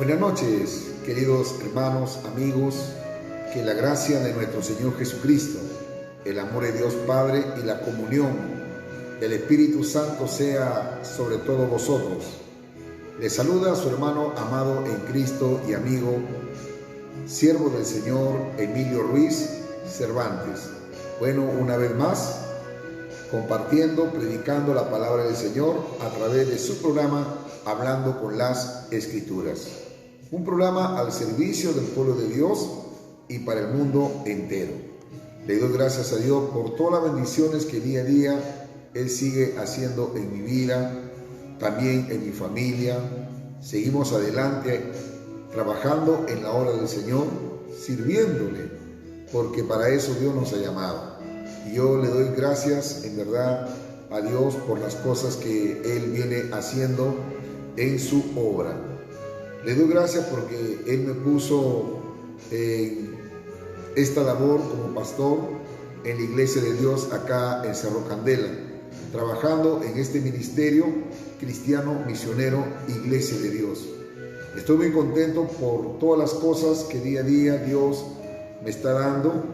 Buenas noches, queridos hermanos, amigos, que la gracia de nuestro Señor Jesucristo, el amor de Dios Padre y la comunión del Espíritu Santo sea sobre todos vosotros. Les saluda a su hermano amado en Cristo y amigo, siervo del Señor Emilio Ruiz Cervantes. Bueno, una vez más, compartiendo, predicando la palabra del Señor a través de su programa Hablando con las Escrituras. Un programa al servicio del pueblo de Dios y para el mundo entero. Le doy gracias a Dios por todas las bendiciones que día a día Él sigue haciendo en mi vida, también en mi familia. Seguimos adelante trabajando en la obra del Señor, sirviéndole, porque para eso Dios nos ha llamado. Y yo le doy gracias en verdad a Dios por las cosas que Él viene haciendo en su obra. Le doy gracias porque Él me puso en esta labor como pastor en la Iglesia de Dios acá en Cerro Candela, trabajando en este ministerio cristiano misionero Iglesia de Dios. Estoy muy contento por todas las cosas que día a día Dios me está dando,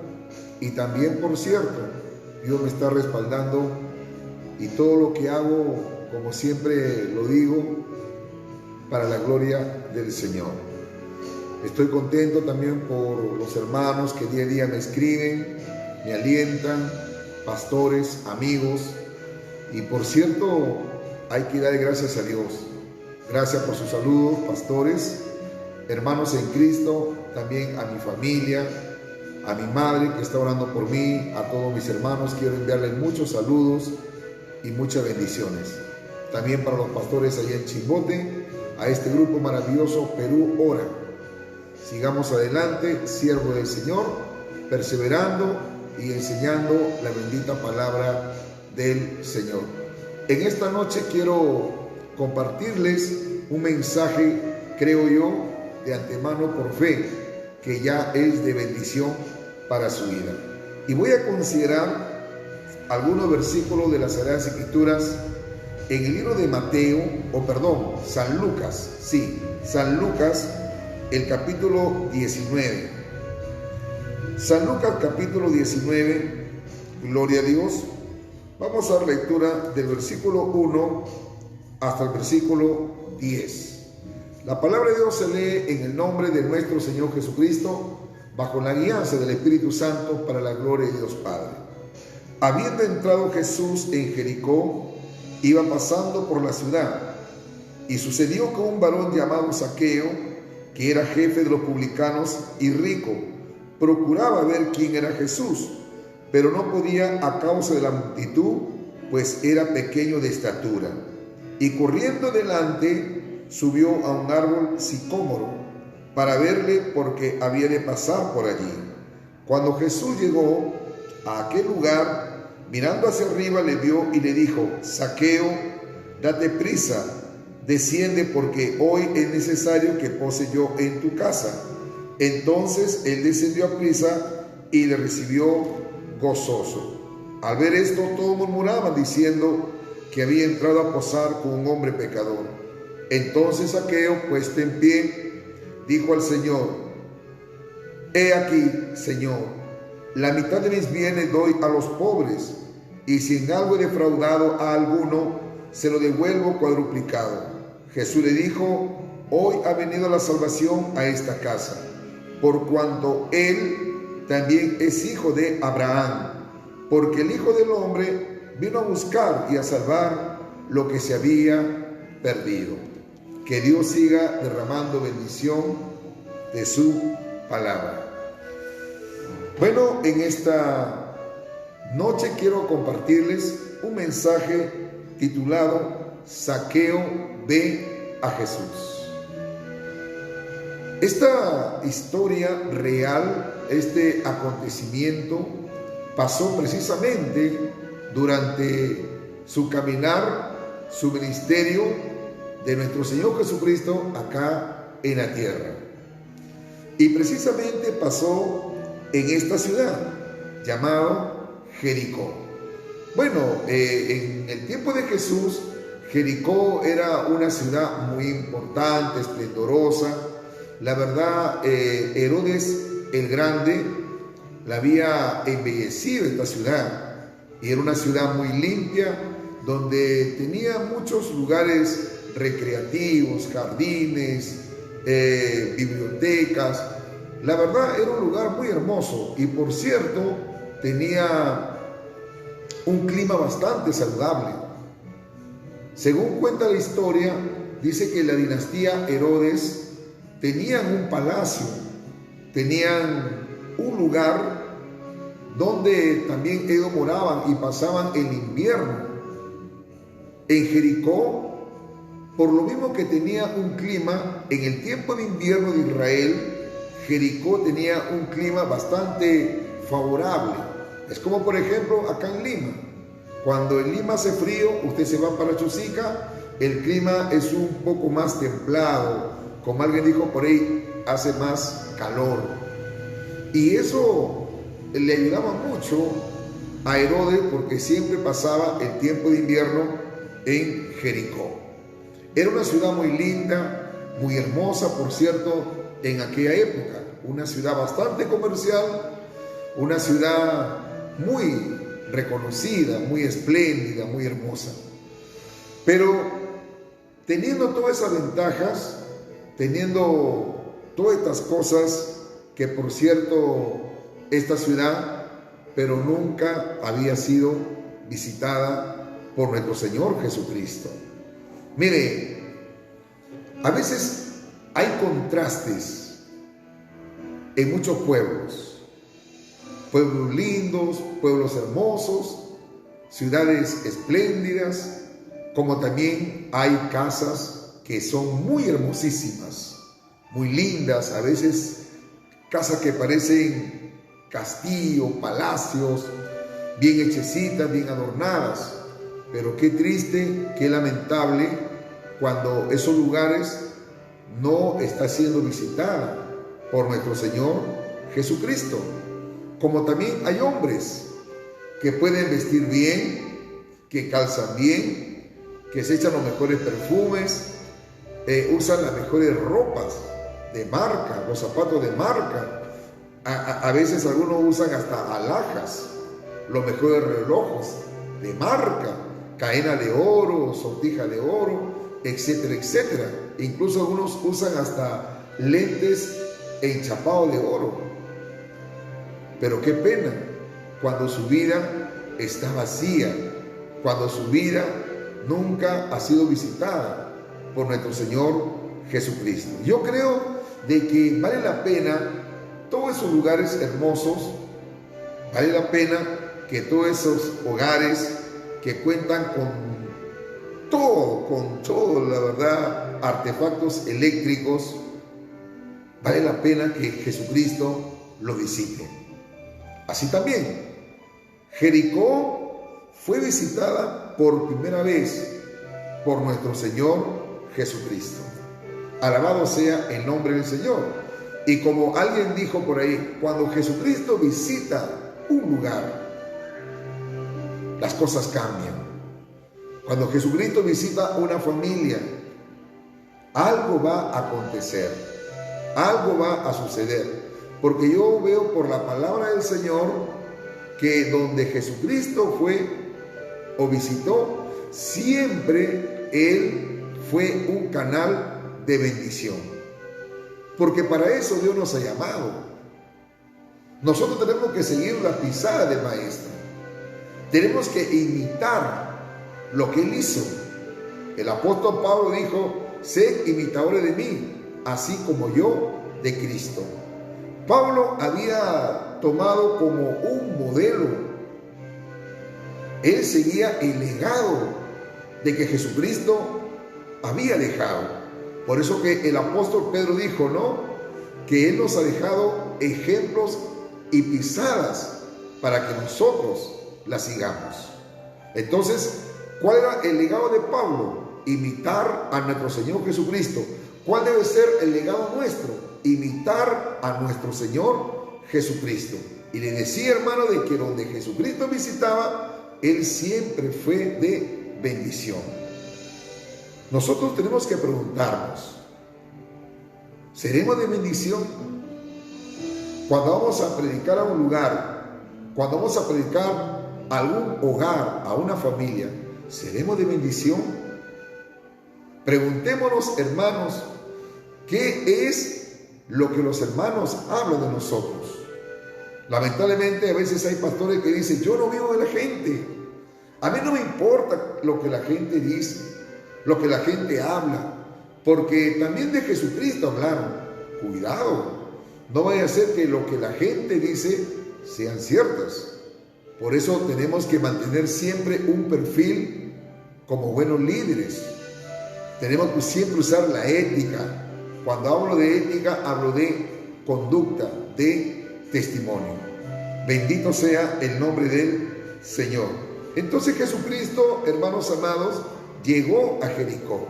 y también, por cierto, Dios me está respaldando, y todo lo que hago, como siempre lo digo, para la gloria del Señor. Estoy contento también por los hermanos que día a día me escriben, me alientan, pastores, amigos, y por cierto, hay que dar gracias a Dios. Gracias por sus saludos, pastores, hermanos en Cristo, también a mi familia, a mi madre que está orando por mí, a todos mis hermanos. Quiero enviarles muchos saludos y muchas bendiciones. También para los pastores allá en Chimbote, a este grupo maravilloso Perú Ora. Sigamos adelante, siervo del Señor, perseverando y enseñando la bendita palabra del Señor. En esta noche quiero compartirles un mensaje, creo yo, de antemano por fe, que ya es de bendición para su vida. Y voy a considerar algunos versículos de las Sagradas Escrituras en el libro de San Lucas, San Lucas, el capítulo 19. San Lucas, capítulo 19, gloria a Dios. Vamos a dar lectura del versículo 1 hasta el versículo 10. La palabra de Dios se lee en el nombre de nuestro Señor Jesucristo, bajo la guianza del Espíritu Santo, para la gloria de Dios Padre. Habiendo entrado Jesús en Jericó, iba pasando por la ciudad, y sucedió que un varón llamado Zaqueo, que era jefe de los publicanos y rico, procuraba ver quién era Jesús, pero no podía a causa de la multitud, pues era pequeño de estatura. Y corriendo delante, subió a un árbol sicómoro para verle, porque había de pasar por allí. Cuando Jesús llegó a aquel lugar, mirando hacia arriba, le vio y le dijo: Zaqueo, date prisa, desciende, porque hoy es necesario que pose yo en tu casa. Entonces él descendió a prisa y le recibió gozoso. Al ver esto, todos murmuraban, diciendo que había entrado a posar con un hombre pecador. Entonces Zaqueo, puesto en pie, dijo al Señor: He aquí, Señor, la mitad de mis bienes doy a los pobres, y si en algo he defraudado a alguno, se lo devuelvo cuadruplicado. Jesús le dijo: Hoy ha venido la salvación a esta casa, por cuanto él también es hijo de Abraham, porque el Hijo del Hombre vino a buscar y a salvar lo que se había perdido. Que Dios siga derramando bendición de su palabra. Bueno, en esta noche quiero compartirles un mensaje titulado Zaqueo ve a Jesús. Esta historia real, este acontecimiento, pasó precisamente durante su caminar, su ministerio de nuestro Señor Jesucristo acá en la tierra. Y precisamente pasó en esta ciudad llamada Jericó. Bueno, en el tiempo de Jesús, Jericó era una ciudad muy importante, esplendorosa, La verdad, Herodes el Grande la había embellecido esta ciudad, y era una ciudad muy limpia, donde tenía muchos lugares recreativos, jardines, bibliotecas. La verdad, era un lugar muy hermoso, y por cierto, tenía un clima bastante saludable. Según cuenta la historia, dice que la dinastía Herodes tenían un palacio, tenían un lugar donde también ellos moraban y pasaban el invierno. En Jericó, por lo mismo que tenía un clima, en el tiempo de invierno de Israel, Jericó tenía un clima bastante favorable. Es como por ejemplo acá en Lima. Cuando en Lima hace frío, usted se va para Chosica, el clima es un poco más templado, como alguien dijo por ahí, hace más calor. Y eso le ayudaba mucho a Herodes, porque siempre pasaba el tiempo de invierno en Jericó. Era una ciudad muy linda, muy hermosa, por cierto, en aquella época. Una ciudad bastante comercial, una ciudad muy reconocida, muy espléndida, muy hermosa. Pero teniendo todas esas ventajas, teniendo todas estas cosas, que por cierto, esta ciudad, pero nunca había sido visitada por nuestro Señor Jesucristo. Mire, a veces hay contrastes en muchos pueblos. Pueblos lindos, pueblos hermosos, ciudades espléndidas, como también hay casas que son muy hermosísimas, muy lindas, a veces casas que parecen castillos, palacios, bien hechecitas, bien adornadas. Pero qué triste, qué lamentable cuando esos lugares no están siendo visitados por nuestro Señor Jesucristo. Como también hay hombres que pueden vestir bien, que calzan bien, que se echan los mejores perfumes, usan las mejores ropas de marca, los zapatos de marca. A veces algunos usan hasta alhajas, los mejores relojes de marca, cadena de oro, sortija de oro, etcétera, etcétera. Incluso algunos usan hasta lentes enchapados de oro. Pero qué pena cuando su vida está vacía, cuando su vida nunca ha sido visitada por nuestro Señor Jesucristo. Yo creo de que vale la pena todos esos lugares hermosos, vale la pena que todos esos hogares que cuentan con todo, la verdad, artefactos eléctricos, vale la pena que Jesucristo lo visite. Así también, Jericó fue visitada por primera vez por nuestro Señor Jesucristo. Alabado sea el nombre del Señor. Y como alguien dijo por ahí, cuando Jesucristo visita un lugar, las cosas cambian. Cuando Jesucristo visita una familia, algo va a acontecer, algo va a suceder. Porque yo veo por la palabra del Señor que donde Jesucristo fue o visitó, siempre Él fue un canal de bendición. Porque para eso Dios nos ha llamado. Nosotros tenemos que seguir la pisada del Maestro. Tenemos que imitar lo que Él hizo. El apóstol Pablo dijo, sed imitadores de mí, así como yo de Cristo. Pablo había tomado como un modelo. Él seguía el legado de que Jesucristo había dejado. Por eso que el apóstol Pedro dijo, ¿no?, que Él nos ha dejado ejemplos y pisadas para que nosotros las sigamos. Entonces, ¿cuál era el legado de Pablo? Imitar a nuestro Señor Jesucristo. ¿Cuál debe ser el legado nuestro? Imitar a nuestro Señor Jesucristo. Y le decía, hermano, de que donde Jesucristo visitaba, Él siempre fue de bendición. Nosotros tenemos que preguntarnos, ¿Seremos de bendición? Cuando vamos a predicar a un lugar, cuando vamos a predicar a algún hogar, a una familia, ¿seremos de bendición? Preguntémonos, hermanos, ¿qué es lo que los hermanos hablan de nosotros? Lamentablemente a veces hay pastores que dicen, yo no vivo de la gente. A mí no me importa lo que la gente dice, lo que la gente habla, porque también de Jesucristo hablaron. Cuidado, no vaya a ser que lo que la gente dice sean ciertas. Por eso tenemos que mantener siempre un perfil como buenos líderes. Tenemos que siempre usar la ética. Cuando hablo de ética, hablo de conducta, de testimonio. Bendito sea el nombre del Señor. Entonces Jesucristo, hermanos amados, llegó a Jericó.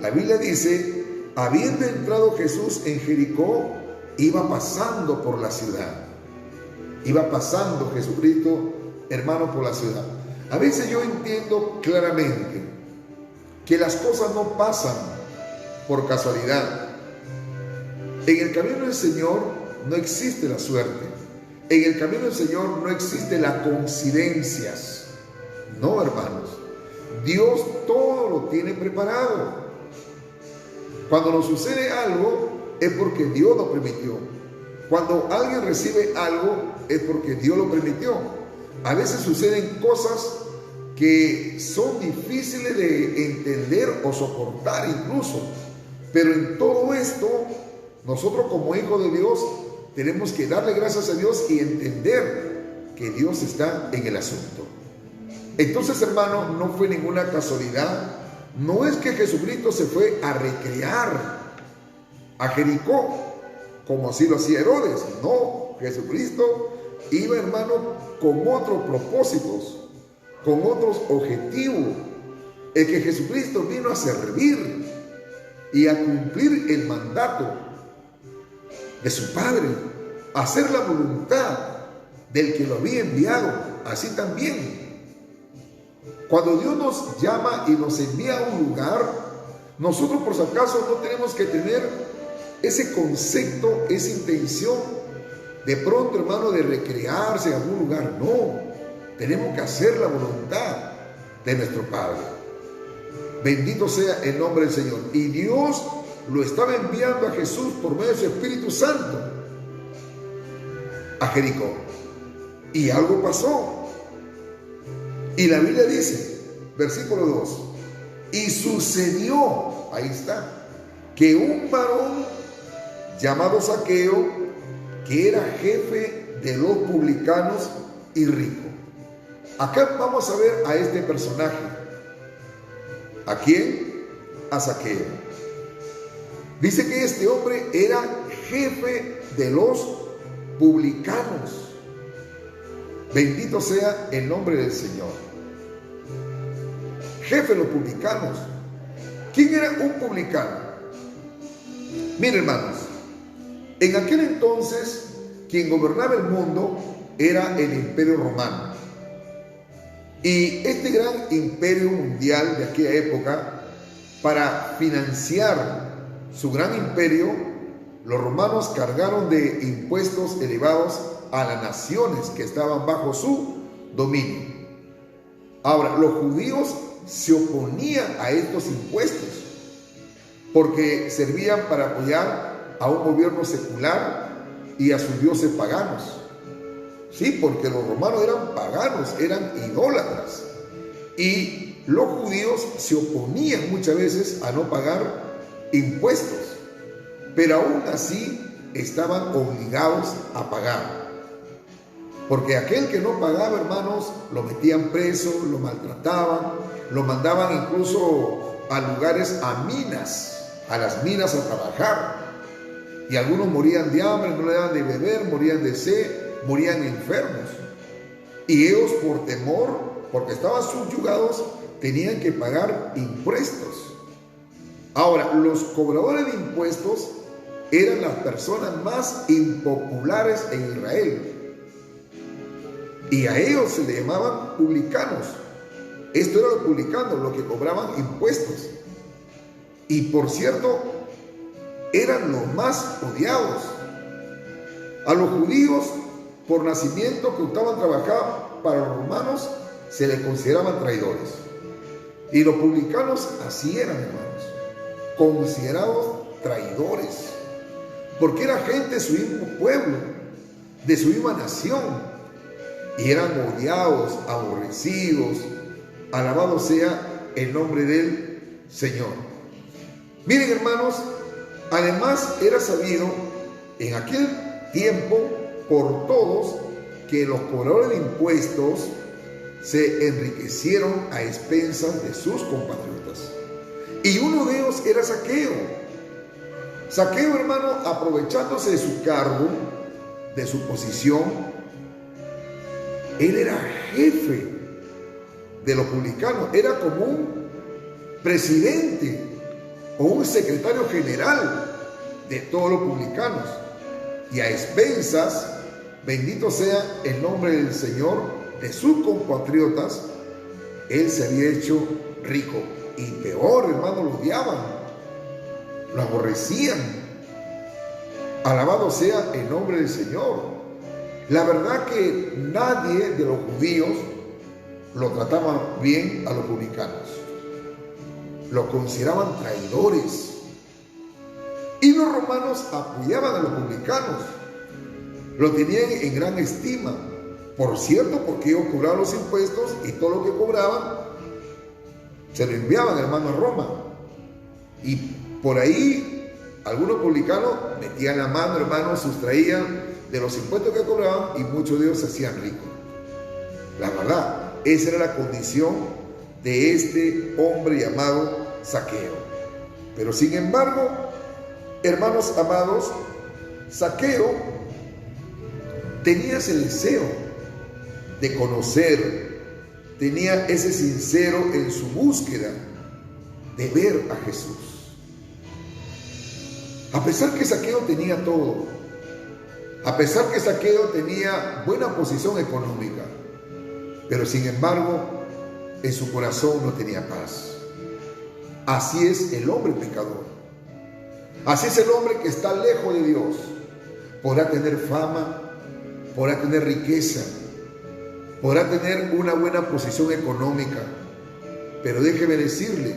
La Biblia dice, habiendo entrado Jesús en Jericó, iba pasando por la ciudad. Iba pasando Jesucristo, hermano, por la ciudad. A veces yo entiendo claramente que las cosas no pasan por casualidad. En el camino del Señor no existe la suerte. En el camino del Señor no existe las coincidencias. No, hermanos. Dios todo lo tiene preparado. Cuando nos sucede algo, es porque Dios lo permitió. Cuando alguien recibe algo, es porque Dios lo permitió. A veces suceden cosas que son difíciles de entender o soportar incluso. Pero en todo esto, nosotros como hijos de Dios, tenemos que darle gracias a Dios y entender que Dios está en el asunto. Entonces, hermano, no fue ninguna casualidad. No es que Jesucristo se fue a recrear a Jericó, como así lo hacía Herodes. No, Jesucristo iba, hermano, con otros propósitos, con otros objetivos. El que Jesucristo vino a servir y a cumplir el mandato de su Padre, a hacer la voluntad del que lo había enviado. Así también, cuando Dios nos llama y nos envía a un lugar, nosotros por si acaso no tenemos que tener ese concepto, esa intención de pronto, hermano, de recrearse en algún lugar. No, tenemos que hacer la voluntad de nuestro Padre. Bendito sea el nombre del Señor. Y Dios lo estaba enviando a Jesús por medio de su Espíritu Santo a Jericó. Y algo pasó. Y la Biblia dice, versículo 2, y sucedió, ahí está, que un varón llamado Zaqueo, que era jefe de los publicanos y rico. Acá vamos a ver a este personaje. ¿A quién? A Zaqueo. Dice que este hombre era jefe de los publicanos. Bendito sea el nombre del Señor. Jefe de los publicanos. ¿Quién era un publicano? Miren, hermanos, en aquel entonces quien gobernaba el mundo era el Imperio Romano. Y este gran imperio mundial de aquella época, para financiar su gran imperio, los romanos cargaron de impuestos elevados a las naciones que estaban bajo su dominio. Ahora, los judíos se oponían a estos impuestos porque servían para apoyar a un gobierno secular y a sus dioses paganos. Sí, porque los romanos eran paganos, eran idólatras. Y los judíos se oponían muchas veces a no pagar impuestos, pero aún así estaban obligados a pagar. Porque aquel que no pagaba, hermanos, lo metían preso, lo maltrataban, lo mandaban incluso a lugares, a minas, a las minas a trabajar. Y algunos morían de hambre, no le daban de beber, morían de sed, morían enfermos. Y ellos, por temor, porque estaban subyugados, tenían que pagar impuestos. Ahora, los cobradores de impuestos eran las personas más impopulares en Israel. Y a ellos se le llamaban publicanos. Esto eran los publicanos, los que cobraban impuestos. Y por cierto, eran los más odiados. A los judíos por nacimiento que optaban a trabajar para los romanos se les consideraban traidores. Y los publicanos así eran, hermanos, considerados traidores, porque era gente de su mismo pueblo, de su misma nación, y eran odiados, aborrecidos. Alabado sea el nombre del Señor. Miren, hermanos, además era sabido en aquel tiempo por todos que los cobradores de impuestos se enriquecieron a expensas de sus compatriotas. Y uno de ellos era Zaqueo. Zaqueo, hermano, aprovechándose de su cargo, de su posición, él era jefe de los publicanos, era como un presidente o un secretario general de todos los publicanos. Y a expensas, bendito sea el nombre del Señor, de sus compatriotas, él se había hecho rico. Y peor, hermano, lo odiaban, lo aborrecían. Alabado sea el nombre del Señor. La verdad que nadie de los judíos lo trataba bien a los publicanos. Lo consideraban traidores. Y los romanos apoyaban a los publicanos. Lo tenían en gran estima. Por cierto, porque ellos cobraban los impuestos y todo lo que cobraban se lo enviaban, hermano, a Roma. Y por ahí algunos publicanos metían la mano, hermano, sustraían de los impuestos que cobraban y muchos de ellos se hacían ricos. La verdad, esa era la condición de este hombre llamado Zaqueo. Pero sin embargo, hermanos amados, Zaqueo tenía ese deseo de conocer, tenía ese sincero en su búsqueda de ver a Jesús. A pesar que Zaqueo tenía todo, a pesar que Zaqueo tenía buena posición económica, pero sin embargo en su corazón no tenía paz. Así es el hombre pecador. Así es el hombre que está lejos de Dios. Podrá tener fama, podrá tener riqueza, podrá tener una buena posición económica, pero déjeme decirle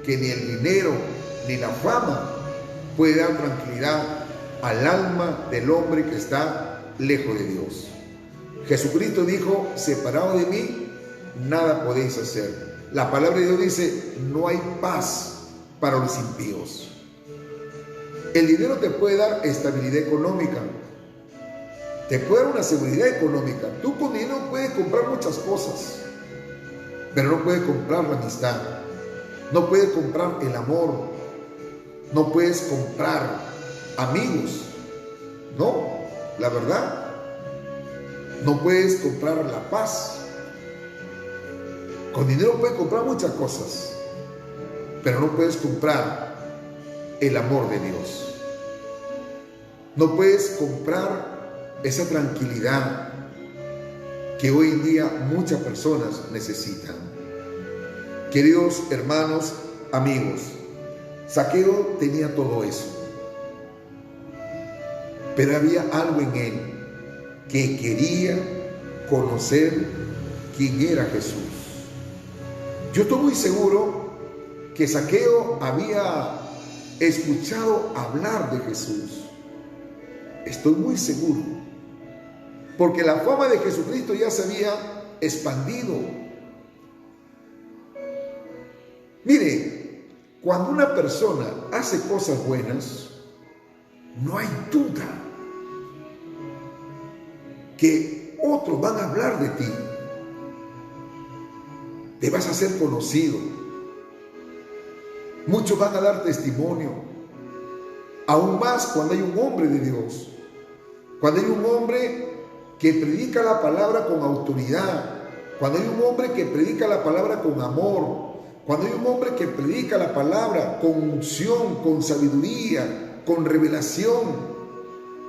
que ni el dinero ni la fama puede dar tranquilidad al alma del hombre que está lejos de Dios. Jesucristo dijo: separado de mí, nada podéis hacer. La palabra de Dios dice: no hay paz para los impíos. El dinero te puede dar estabilidad económica, te puede dar una seguridad económica. Tú con dinero puedes comprar muchas cosas, pero no puedes comprar la amistad, no puedes comprar el amor, no puedes comprar amigos. No, la verdad, no puedes comprar la paz. Con dinero puedes comprar muchas cosas, pero no puedes comprar el amor de Dios. No puedes comprar esa tranquilidad que hoy en día muchas personas necesitan. Queridos hermanos, amigos, Zaqueo tenía todo eso, pero había algo en él que quería conocer quién era Jesús. Yo estoy muy seguro que Zaqueo había escuchado hablar de Jesús. Estoy muy seguro, porque la fama de Jesucristo ya se había expandido. Mire, cuando una persona hace cosas buenas, no hay duda que otros van a hablar de ti. Te vas a hacer conocido. Muchos van a dar testimonio. Aún más cuando hay un hombre de Dios. Cuando hay un hombre que predica la palabra con autoridad. Cuando hay un hombre que predica la palabra con amor. Cuando hay un hombre que predica la palabra con unción, con sabiduría, con revelación.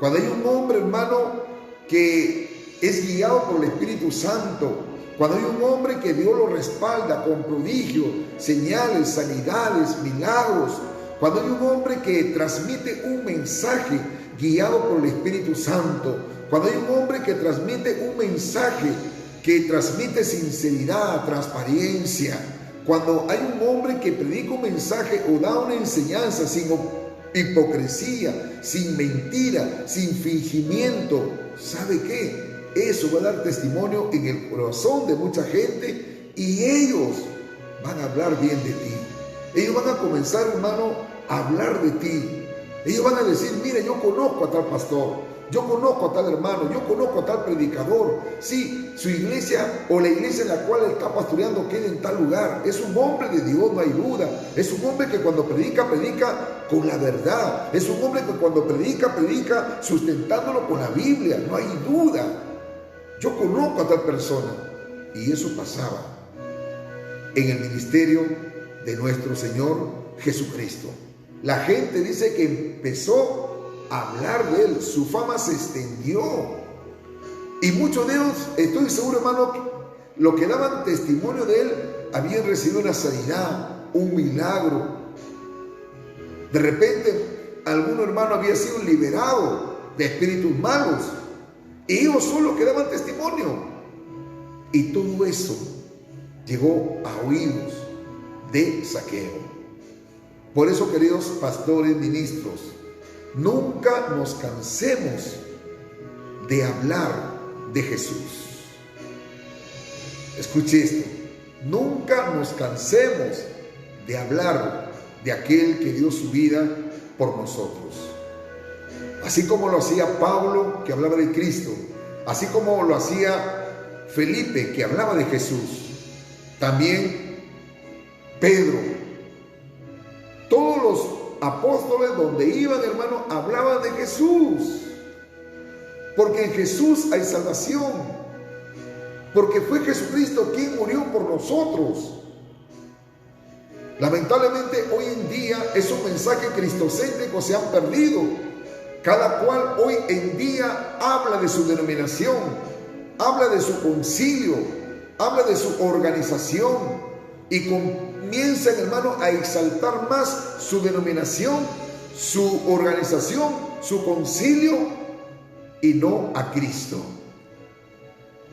Cuando hay un hombre, hermano, que es guiado por el Espíritu Santo. Cuando hay un hombre que Dios lo respalda con prodigios, señales, sanidades, milagros. cuando hay un hombre que transmite un mensaje guiado por el Espíritu Santo, cuando hay un hombre que transmite un mensaje que transmite sinceridad, transparencia, cuando hay un hombre que predica un mensaje o da una enseñanza sin hipocresía, sin mentira, sin fingimiento, ¿sabe qué? Eso va a dar testimonio en el corazón de mucha gente y ellos van a hablar bien de ti. Ellos van a comenzar, hermano, a hablar de ti. Ellos van a decir, mire, yo conozco a tal pastor, yo conozco a tal hermano, yo conozco a tal predicador. Sí, su iglesia o la iglesia en la cual él está pastoreando queda en tal lugar. Es un hombre de Dios, no hay duda. Es un hombre que cuando predica, predica con la verdad. Es un hombre que cuando predica, predica sustentándolo con la Biblia. No hay duda. Yo conozco a tal persona. Y eso pasaba en el ministerio de nuestro Señor Jesucristo. La gente dice que empezó a hablar de él, su fama se extendió. Y muchos de ellos, estoy seguro, hermano, lo que daban testimonio de él, habían recibido una sanidad, un milagro. De repente, algún hermano había sido liberado de espíritus malos. Y ellos solo que daban testimonio. Y todo eso llegó a oídos de Zaqueo. Por eso, queridos pastores, ministros, nunca nos cansemos de hablar de Jesús. Escuche esto, nunca nos cansemos de hablar de aquel que dio su vida por nosotros. Así como lo hacía Pablo, que hablaba de Cristo, así como lo hacía Felipe, que hablaba de Jesús, también Pedro. Todos los apóstoles donde iban, hermano, hablaban de Jesús. Porque en Jesús hay salvación. Porque fue Jesucristo quien murió por nosotros. Lamentablemente hoy en día esos mensajes cristocéntricos se han perdido. Cada cual hoy en día habla de su denominación, habla de su concilio, habla de su organización y comienzan, hermano, a exaltar más su denominación, su organización, su concilio y no a Cristo.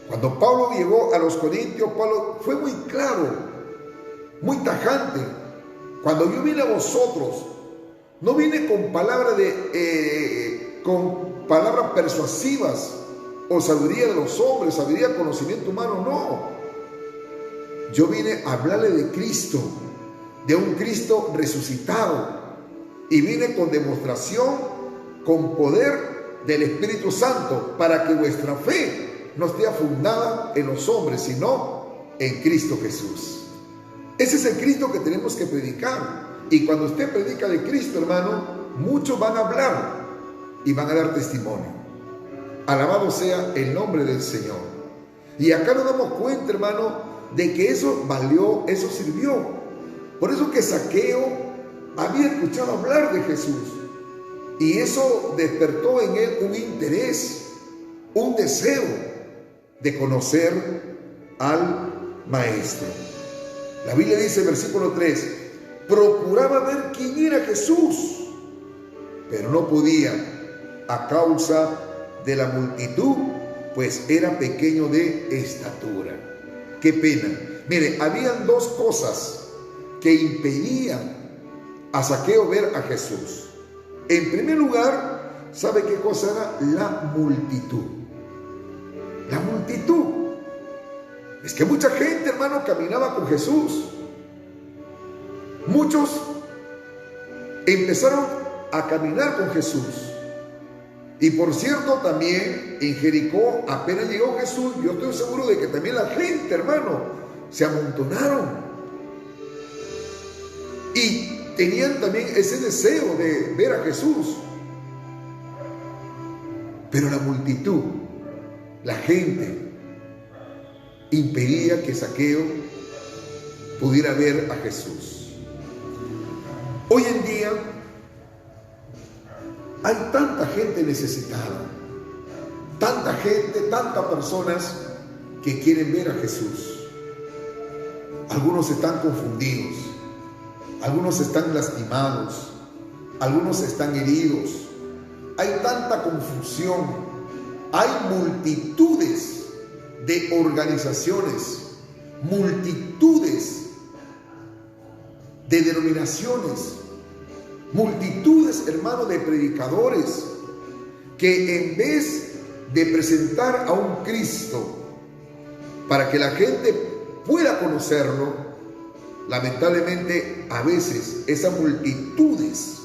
Cuando Pablo llegó a los Corintios, Pablo fue muy claro, muy tajante. Cuando yo vine a vosotros, no vine con palabras con palabras persuasivas o sabiduría de los hombres, sabiduría, conocimiento humano, no. Yo vine a hablarle de Cristo, de un Cristo resucitado, y vine con demostración, con poder del Espíritu Santo, para que vuestra fe no esté fundada en los hombres, sino en Cristo Jesús. Ese es el Cristo que tenemos que predicar. Y cuando usted predica de Cristo, hermano, muchos van a hablar y van a dar testimonio. Alabado sea el nombre del Señor. Y acá nos damos cuenta, hermano, de que eso valió, eso sirvió. Por eso que Zaqueo había escuchado hablar de Jesús. Y eso despertó en él un interés, un deseo de conocer al Maestro. La Biblia dice, versículo 3, procuraba ver quién era Jesús, pero no podía a causa de la multitud, pues era pequeño de estatura. Qué pena. Mire, habían dos cosas que impedían a Zaqueo ver a Jesús. En primer lugar, ¿sabe qué cosa era? La multitud. La multitud. Es que mucha gente, hermano, caminaba con Jesús. Muchos empezaron a caminar con Jesús. Y por cierto, también en Jericó, apenas llegó Jesús, yo estoy seguro de que también la gente, hermano, se amontonaron. Y tenían también ese deseo de ver a Jesús. Pero la multitud, la gente, impedía que Zaqueo pudiera ver a Jesús. Hoy en día hay tanta gente necesitada, tanta gente, tantas personas que quieren ver a Jesús. Algunos están confundidos, algunos están lastimados, algunos están heridos, hay tanta confusión, hay multitudes de organizaciones, multitudes de denominaciones, multitudes, hermanos, de predicadores que en vez de presentar a un Cristo para que la gente pueda conocerlo, lamentablemente a veces esas multitudes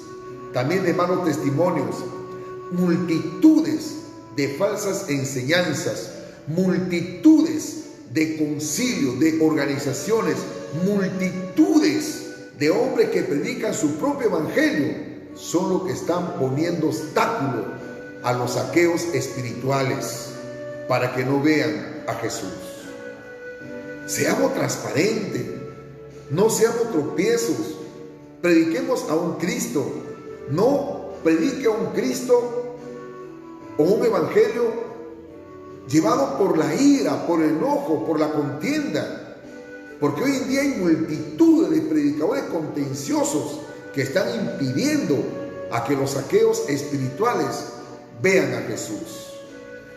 también de malos testimonios, multitudes de falsas enseñanzas, multitudes de concilios, de organizaciones, multitudes de hombres que predican su propio evangelio, son los que están poniendo obstáculo a los saqueos espirituales para que no vean a Jesús. Seamos transparentes, no seamos tropiezos, prediquemos a un Cristo, no predique a un Cristo o un evangelio llevado por la ira, por el enojo, por la contienda. Porque hoy en día hay multitudes de predicadores contenciosos que están impidiendo a que los saqueos espirituales vean a Jesús.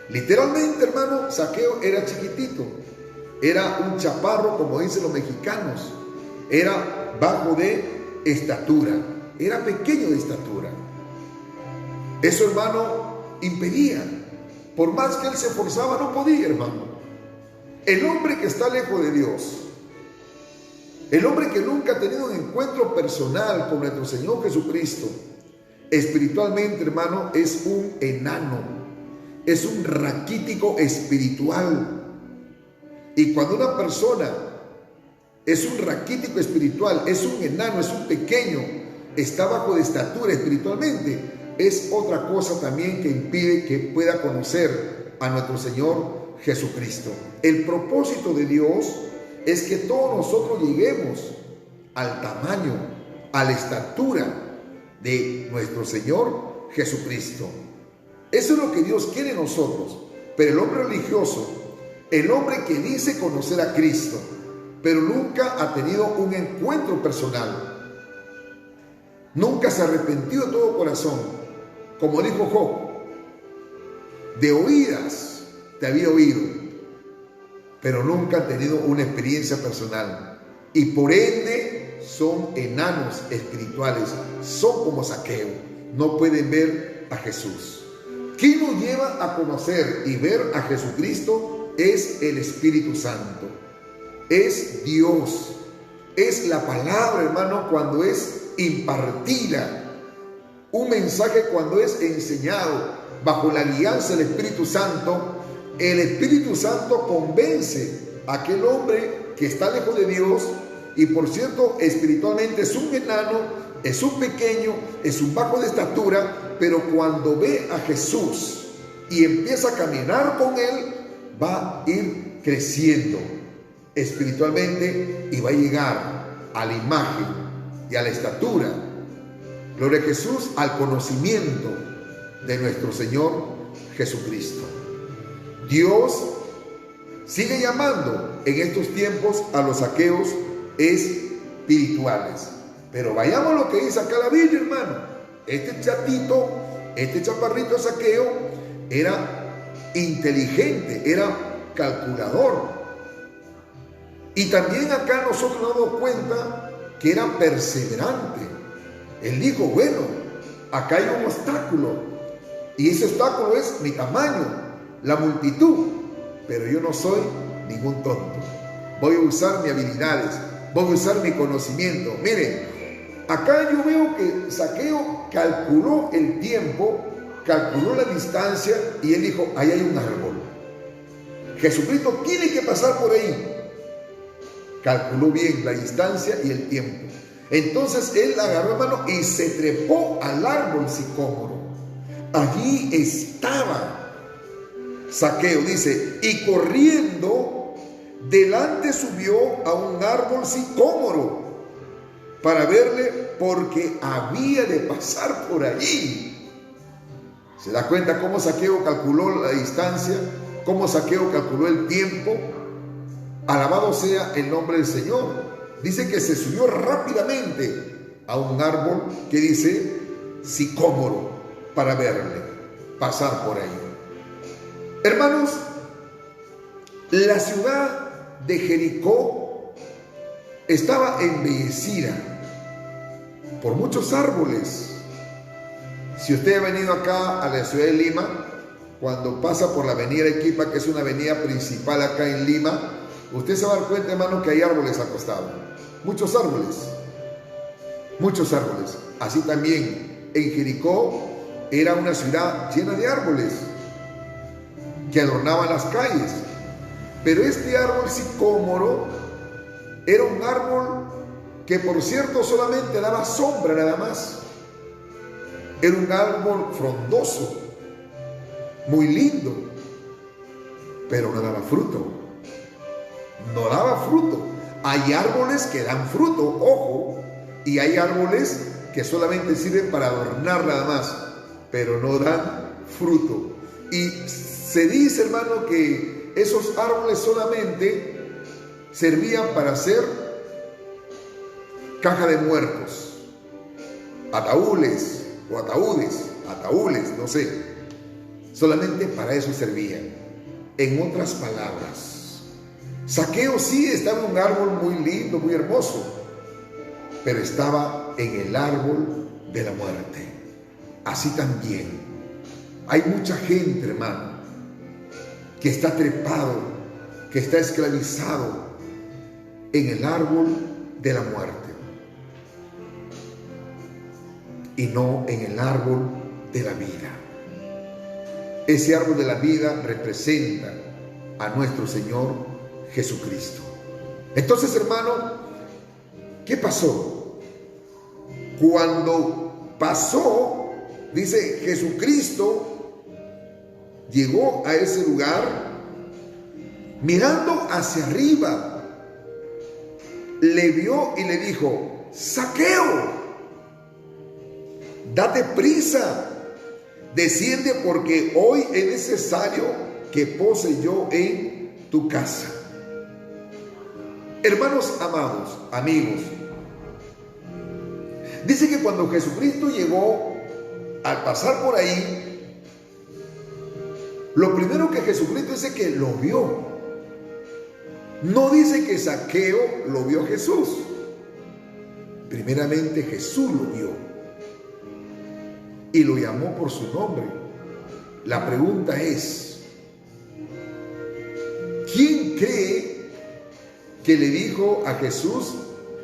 Literalmente, hermano, Zaqueo era chiquitito, era un chaparro, como dicen los mexicanos, era bajo de estatura, era pequeño de estatura. Eso, hermano, impedía. Por más que él se esforzaba, no podía, hermano. El hombre que está lejos de Dios, el hombre que nunca ha tenido un encuentro personal con nuestro Señor Jesucristo, espiritualmente, hermano, es un enano, es un raquítico espiritual. Y cuando una persona es un raquítico espiritual, es un enano, es un pequeño, está bajo de estatura espiritualmente, es otra cosa también que impide que pueda conocer a nuestro Señor Jesucristo. El propósito de Dios es que todos nosotros lleguemos al tamaño, a la estatura de nuestro Señor Jesucristo. Eso es lo que Dios quiere en nosotros. Pero el hombre religioso, el hombre que dice conocer a Cristo, pero nunca ha tenido un encuentro personal, nunca se arrepintió de todo corazón, como dijo Job, de oídas te había oído, pero nunca han tenido una experiencia personal, y por ende son enanos espirituales, son como Zaqueo, no pueden ver a Jesús. ¿Quién nos lleva a conocer y ver a Jesucristo? Es el Espíritu Santo, es Dios, es la palabra, hermano, cuando es impartida, un mensaje cuando es enseñado bajo la guianza del Espíritu Santo. El Espíritu Santo convence a aquel hombre que está lejos de Dios, y por cierto, espiritualmente es un enano, es un pequeño, es un bajo de estatura, pero cuando ve a Jesús y empieza a caminar con él, va a ir creciendo espiritualmente y va a llegar a la imagen y a la estatura, gloria a Jesús, al conocimiento de nuestro Señor Jesucristo. Dios sigue llamando en estos tiempos a los saqueos espirituales. Pero vayamos a lo que dice acá la Biblia, hermano. Este chatito, este chaparrito Zaqueo era inteligente, era calculador. Y también acá nosotros nos damos cuenta que era perseverante. Él dijo, bueno, acá hay un obstáculo, y ese obstáculo es mi tamaño, la multitud, pero yo no soy ningún tonto. Voy a usar mis habilidades, voy a usar mi conocimiento. Miren, acá yo veo que Zaqueo calculó el tiempo, calculó la distancia, y él dijo, ahí hay un árbol, Jesucristo tiene que pasar por ahí. Calculó bien la distancia y el tiempo. Entonces él agarró, hermano, y se trepó al árbol sicómoro. Allí estaba Zaqueo, dice, y corriendo delante subió a un árbol sicómoro para verle, porque había de pasar por allí. ¿Se da cuenta cómo Zaqueo calculó la distancia? ¿Cómo Zaqueo calculó el tiempo? Alabado sea el nombre del Señor. Dice que se subió rápidamente a un árbol que dice sicómoro para verle pasar por ahí. Hermanos, la ciudad de Jericó estaba embellecida por muchos árboles. Si usted ha venido acá a la ciudad de Lima, cuando pasa por la avenida Arequipa, que es una avenida principal acá en Lima, usted se va a dar cuenta, hermano, que hay árboles al costado. Muchos árboles. Muchos árboles. Así también en Jericó era una ciudad llena de árboles que adornaban las calles. Pero este árbol sicómoro era un árbol que, por cierto, solamente daba sombra nada más. Era un árbol frondoso, muy lindo, pero no daba fruto. No daba fruto. Hay árboles que dan fruto, ojo, y hay árboles que solamente sirven para adornar nada más, pero no dan fruto. Y se dice, hermano, que esos árboles solamente servían para hacer caja de muertos, ataúdes, no sé. Solamente para eso servían. En otras palabras, Zaqueo sí estaba en un árbol muy lindo, muy hermoso, pero estaba en el árbol de la muerte. Así también hay mucha gente, hermano, que está trepado, que está esclavizado en el árbol de la muerte y no en el árbol de la vida. Ese árbol de la vida representa a nuestro Señor Jesucristo. Entonces, hermano, ¿qué pasó? Cuando pasó, dice, Jesucristo llegó a ese lugar mirando hacia arriba, le vio y le dijo: Zaqueo, date prisa, desciende, porque hoy es necesario que pose yo en tu casa. Hermanos amados, amigos, dice que cuando Jesucristo llegó, al pasar por ahí, lo primero que Jesucristo dice que lo vio. No dice que Zaqueo lo vio a Jesús. Primeramente Jesús lo vio y lo llamó por su nombre. La pregunta es, ¿quién cree que le dijo a Jesús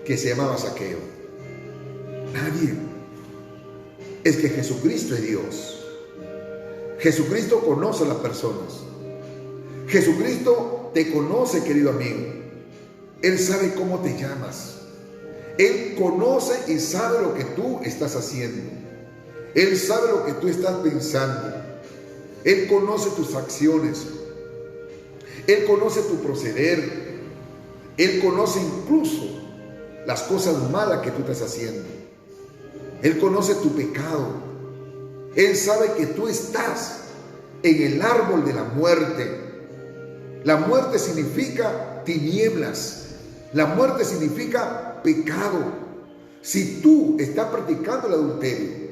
que se llamaba Zaqueo? Nadie. Es que Jesucristo es Dios. Jesucristo conoce a las personas. Jesucristo te conoce, querido amigo. Él sabe cómo te llamas. Él conoce y sabe lo que tú estás haciendo. Él sabe lo que tú estás pensando. Él conoce tus acciones. Él conoce tu proceder. Él conoce incluso las cosas malas que tú estás haciendo. Él conoce tu pecado. Él sabe que tú estás en el árbol de la muerte. La muerte significa tinieblas. La muerte significa pecado. Si tú estás practicando el adulterio,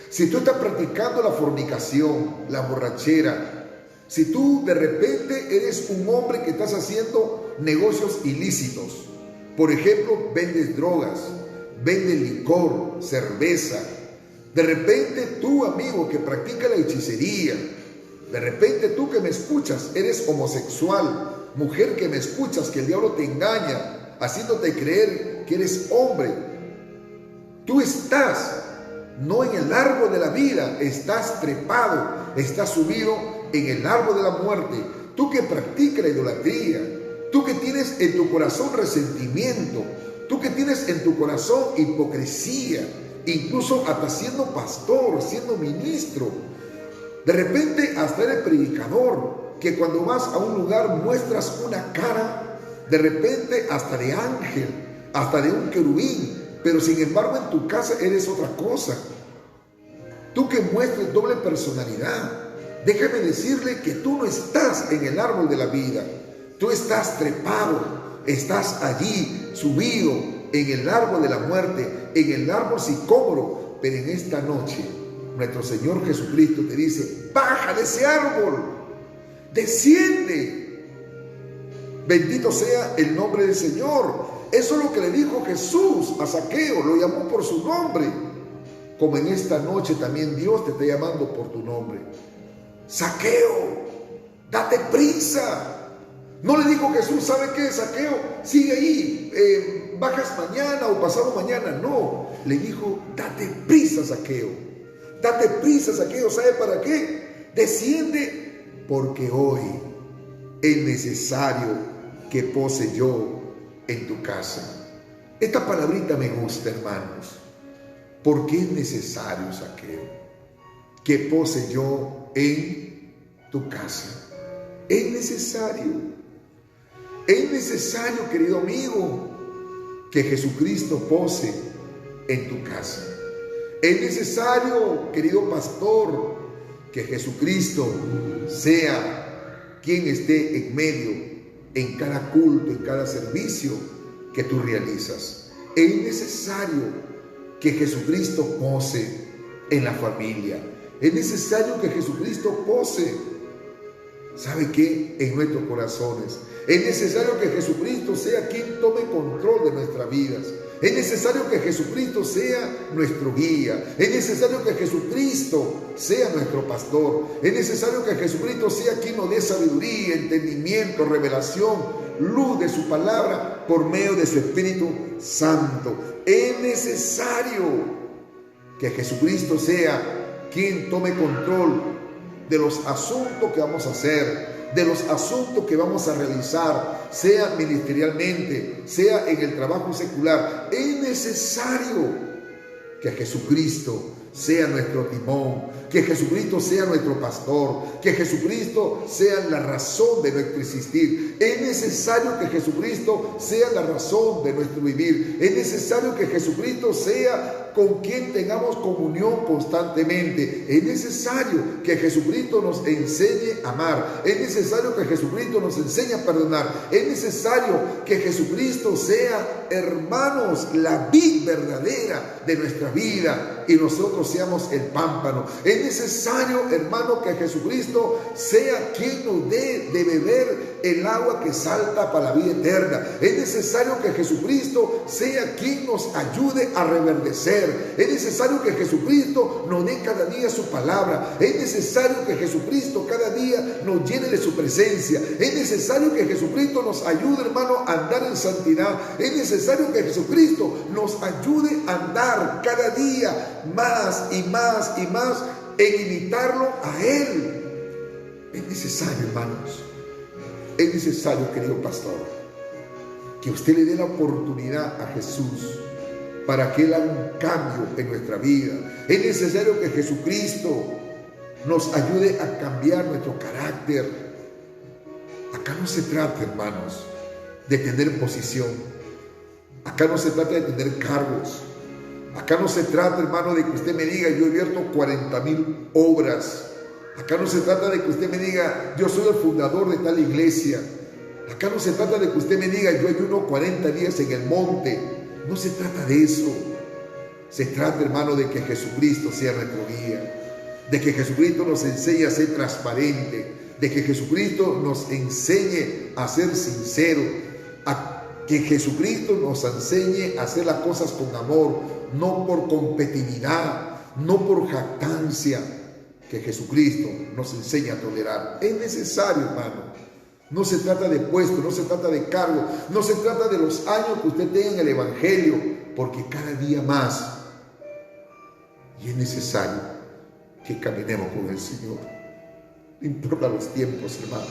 si tú estás practicando la fornicación, la borrachera, si tú de repente eres un hombre que estás haciendo negocios ilícitos, por ejemplo, vendes drogas, vendes licor, cerveza, de repente tú, amigo, que practica la hechicería, de repente tú que me escuchas, eres homosexual, mujer que me escuchas, que el diablo te engaña, haciéndote creer que eres hombre. Tú estás no en el árbol de la vida, estás trepado, estás subido en el árbol de la muerte. Tú que practicas la idolatría, tú que tienes en tu corazón resentimiento, tú que tienes en tu corazón hipocresía, incluso hasta siendo pastor, siendo ministro, de repente hasta eres predicador, que cuando vas a un lugar muestras una cara, de repente hasta de ángel, hasta de un querubín, pero sin embargo en tu casa eres otra cosa. Tú que muestres doble personalidad, déjame decirle que tú no estás en el árbol de la vida, tú estás trepado, estás allí subido en el árbol de la muerte, en el árbol sicómoro. Pero en esta noche nuestro Señor Jesucristo te dice: baja de ese árbol, desciende. Bendito sea el nombre del Señor. Eso es lo que le dijo Jesús a Zaqueo, lo llamó por su nombre. Como en esta noche también Dios te está llamando por tu nombre. Zaqueo, date prisa. No le dijo Jesús: ¿sabe qué, Zaqueo? Sigue ahí, bajas mañana o pasado mañana. No, le dijo: date prisa, Zaqueo. Date prisa, Zaqueo. ¿Sabe para qué? Desciende, porque hoy es necesario que pose yo en tu casa. Esta palabrita me gusta, hermanos, porque es necesario, Zaqueo, que pose yo en tu casa. Es necesario. Es necesario, querido amigo, que Jesucristo pose en tu casa. Es necesario, querido pastor, que Jesucristo sea quien esté en medio, en cada culto, en cada servicio que tú realizas. Es necesario que Jesucristo pose en la familia. Es necesario que Jesucristo pose, ¿sabe qué?, en nuestros corazones. Es necesario que Jesucristo sea quien tome control de nuestras vidas. Es necesario que Jesucristo sea nuestro guía. Es necesario que Jesucristo sea nuestro pastor. Es necesario que Jesucristo sea quien nos dé sabiduría, entendimiento, revelación, luz de su palabra por medio de su Espíritu Santo. Es necesario que Jesucristo sea quien tome control de los asuntos que vamos a hacer, de los asuntos que vamos a realizar, sea ministerialmente, sea en el trabajo secular. Es necesario que Jesucristo sea nuestro timón, que Jesucristo sea nuestro pastor, que Jesucristo sea la razón de nuestro existir. Es necesario que Jesucristo sea la razón de nuestro vivir. Es necesario que Jesucristo sea con quien tengamos comunión constantemente. Es necesario que Jesucristo nos enseñe a amar. Es necesario que Jesucristo nos enseñe a perdonar. Es necesario que Jesucristo sea, hermanos, la vid verdadera de nuestra vida y nosotros seamos el pámpano. Es necesario, hermano, que Jesucristo sea quien nos dé de beber el agua que salta para la vida eterna. Es necesario que Jesucristo sea quien nos ayude a reverdecer. Es necesario que Jesucristo nos dé cada día su palabra. Es necesario que Jesucristo cada día nos llene de su presencia. Es necesario que Jesucristo nos ayude, hermano, a andar en santidad. Es necesario que Jesucristo nos ayude a andar cada día más y más y más en imitarlo a Él. Es necesario, hermanos. Es necesario, querido pastor, que usted le dé la oportunidad a Jesús para que Él haga un cambio en nuestra vida. Es necesario que Jesucristo nos ayude a cambiar nuestro carácter. Acá no se trata, hermanos, de tener posición. Acá no se trata de tener cargos. Acá no se trata, hermano, de que usted me diga: yo he abierto 40,000 obras. Acá no se trata de que usted me diga: yo soy el fundador de tal iglesia. Acá no se trata de que usted me diga: yo ayuno 40 días en el monte. No se trata de eso. Se trata, hermano, de que Jesucristo sea nuestro guía, de que Jesucristo nos enseñe a ser transparente, de que Jesucristo nos enseñe a ser sincero, a que Jesucristo nos enseñe a hacer las cosas con amor, no por competitividad, no por jactancia. Que Jesucristo nos enseñe a tolerar. Es necesario, hermano. No se trata de puesto, no se trata de cargo, no se trata de los años que usted tenga en el Evangelio, porque cada día más, y es necesario que caminemos con el Señor. No importa los tiempos, hermano.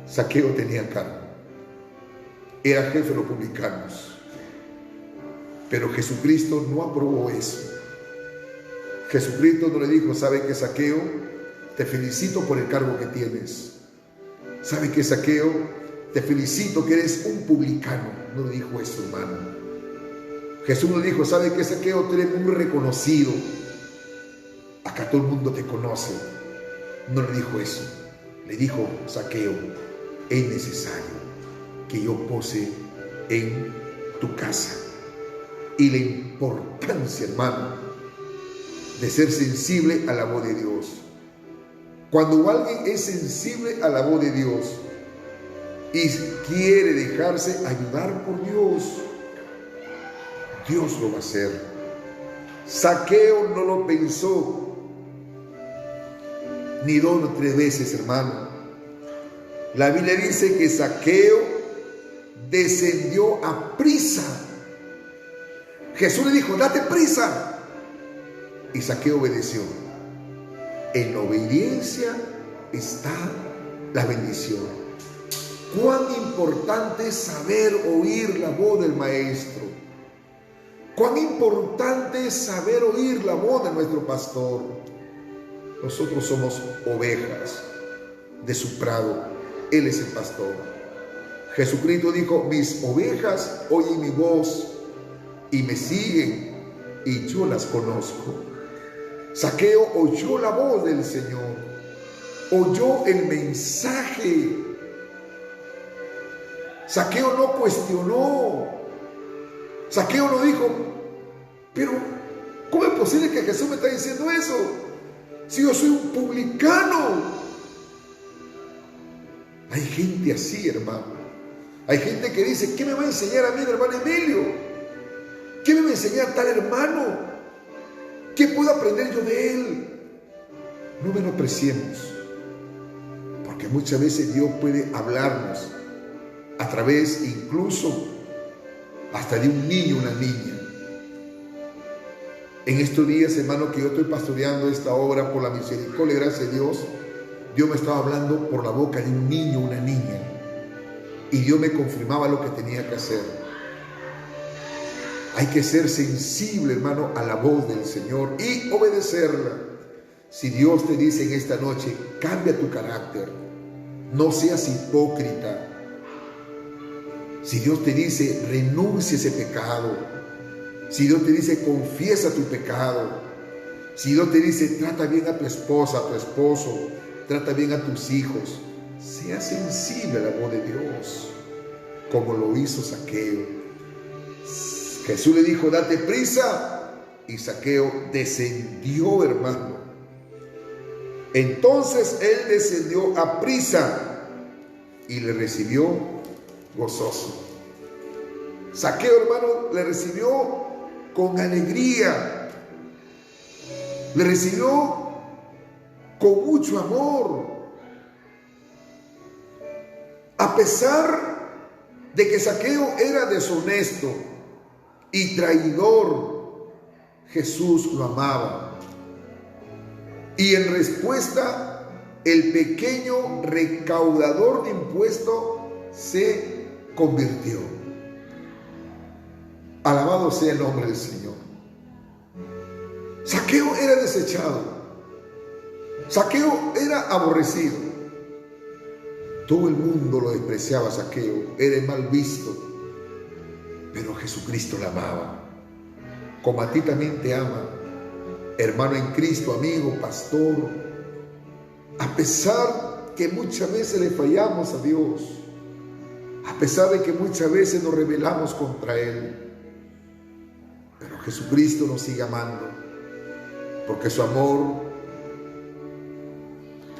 Zaqueo tenía cargo, era jefe de los publicanos, pero Jesucristo no aprobó eso. Jesucristo no le dijo: ¿sabe qué, Zaqueo? Te felicito por el cargo que tienes. ¿Sabe qué, Zaqueo? Te felicito que eres un publicano. No le dijo eso, hermano. Jesús no le dijo: ¿sabe qué, Zaqueo? Tú eres muy reconocido. Acá todo el mundo te conoce. No le dijo eso. Le dijo: Zaqueo, es necesario que yo pose en tu casa. Y la importancia, hermano, de ser sensible a la voz de Dios. Cuando alguien es sensible a la voz de Dios y quiere dejarse ayudar por Dios, Dios lo va a hacer. Zaqueo no lo pensó ni 2 o 3 veces, hermano. La Biblia dice que Zaqueo descendió a prisa. Jesús le dijo: date prisa. Y Zaqueo obedeció. En la obediencia está la bendición. Cuán importante es saber oír la voz del Maestro. Cuán importante es saber oír la voz de nuestro pastor. Nosotros somos ovejas de su prado. Él es el pastor. Jesucristo dijo: mis ovejas oyen mi voz y me siguen, y yo las conozco. Zaqueo oyó la voz del Señor, oyó el mensaje. Zaqueo no cuestionó. Zaqueo no dijo: pero ¿cómo es posible que Jesús me está diciendo eso? Si yo soy un publicano. Hay gente así, hermano. Hay gente que dice: ¿qué me va a enseñar a mí el hermano Emilio? ¿Qué me va a enseñar tal hermano? ¿Qué puedo aprender yo de él? No menospreciemos, porque muchas veces Dios puede hablarnos a través incluso hasta de un niño, una niña. En estos días, hermano, que yo estoy pastoreando esta obra por la misericordia y gracia de Dios, Dios me estaba hablando por la boca de un niño, una niña, y Dios me confirmaba lo que tenía que hacer. Hay que ser sensible, hermano, a la voz del Señor y obedecerla. Si Dios te dice en esta noche: cambia tu carácter, no seas hipócrita. Si Dios te dice: renuncia a ese pecado. Si Dios te dice: confiesa tu pecado. Si Dios te dice: trata bien a tu esposa, a tu esposo, trata bien a tus hijos, sea sensible a la voz de Dios, como lo hizo Zaqueo. Jesús le dijo: date prisa, y Zaqueo descendió, hermano. Entonces él descendió a prisa y le recibió gozoso. Zaqueo, hermano, le recibió con alegría, le recibió con mucho amor, a pesar de que Zaqueo era deshonesto y traidor. Jesús lo amaba, y en respuesta el pequeño recaudador de impuestos se convirtió. Alabado sea el nombre del Señor. Zaqueo era desechado, Zaqueo era aborrecido, todo el mundo lo despreciaba. Zaqueo era mal visto, pero Jesucristo la amaba, como a ti también te ama, hermano en Cristo, amigo, pastor. A pesar que muchas veces le fallamos a Dios, a pesar de que muchas veces nos rebelamos contra Él, pero Jesucristo nos sigue amando, porque su amor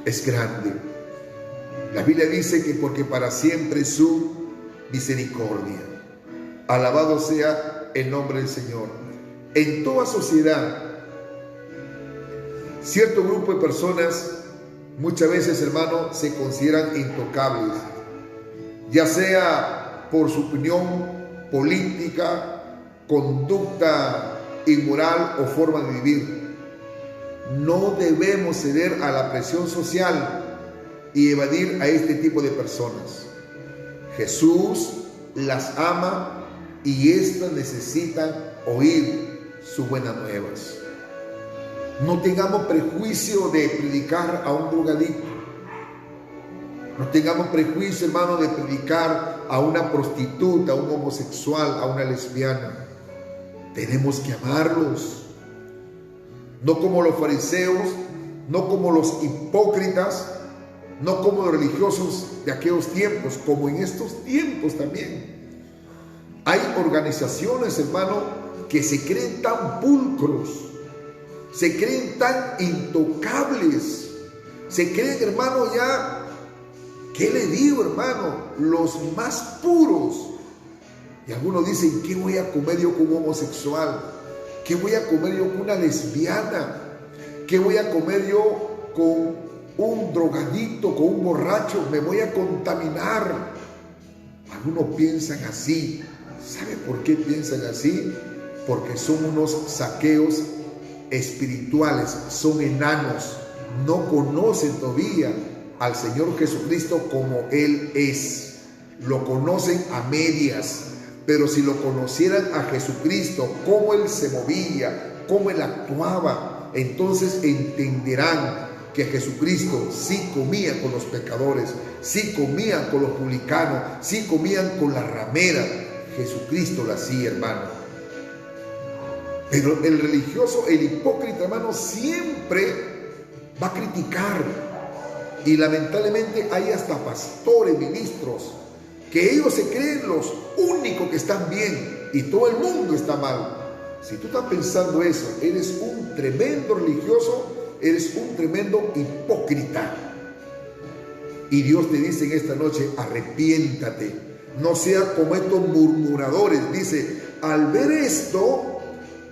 es grande. La Biblia dice que porque para siempre es su misericordia. Alabado sea el nombre del Señor. En toda sociedad, cierto grupo de personas muchas veces, hermano, se consideran intocables, ya sea por su opinión política, conducta inmoral o forma de vivir. No debemos ceder a la presión social y evadir a este tipo de personas. Jesús las ama y éstas necesitan oír sus buenas nuevas. No tengamos prejuicio de predicar a un drogadicto. No tengamos prejuicio, hermano, de predicar a una prostituta, a un homosexual, a una lesbiana. Tenemos que amarlos. No como los fariseos, no como los hipócritas, no como los religiosos de aquellos tiempos, como en estos tiempos también. Hay organizaciones, hermano, que se creen tan pulcros, se creen tan intocables, se creen, hermano, ya, ¿qué le digo, hermano? Los más puros. Y algunos dicen, ¿qué voy a comer yo con un homosexual? ¿Qué voy a comer yo con una lesbiana? ¿Qué voy a comer yo con un drogadicto, con un borracho? Me voy a contaminar. Algunos piensan así. ¿Sabe por qué piensan así? Porque son unos saqueos espirituales, son enanos, no conocen todavía al Señor Jesucristo como Él es. Lo conocen a medias. Pero si lo conocieran a Jesucristo, cómo Él se movía, cómo Él actuaba, entonces entenderán que Jesucristo sí comía con los pecadores, sí comía con los publicanos, sí comían con la ramera. Jesucristo lo hacía, hermano. Pero el religioso, el hipócrita, hermano, siempre va a criticar. Y lamentablemente hay hasta pastores, ministros, que ellos se creen los únicos que están bien y todo el mundo está mal. Si tú estás pensando eso, eres un tremendo religioso, eres un tremendo hipócrita. Y Dios te dice en esta noche, arrepiéntate, no seas como estos murmuradores. Dice, al ver esto,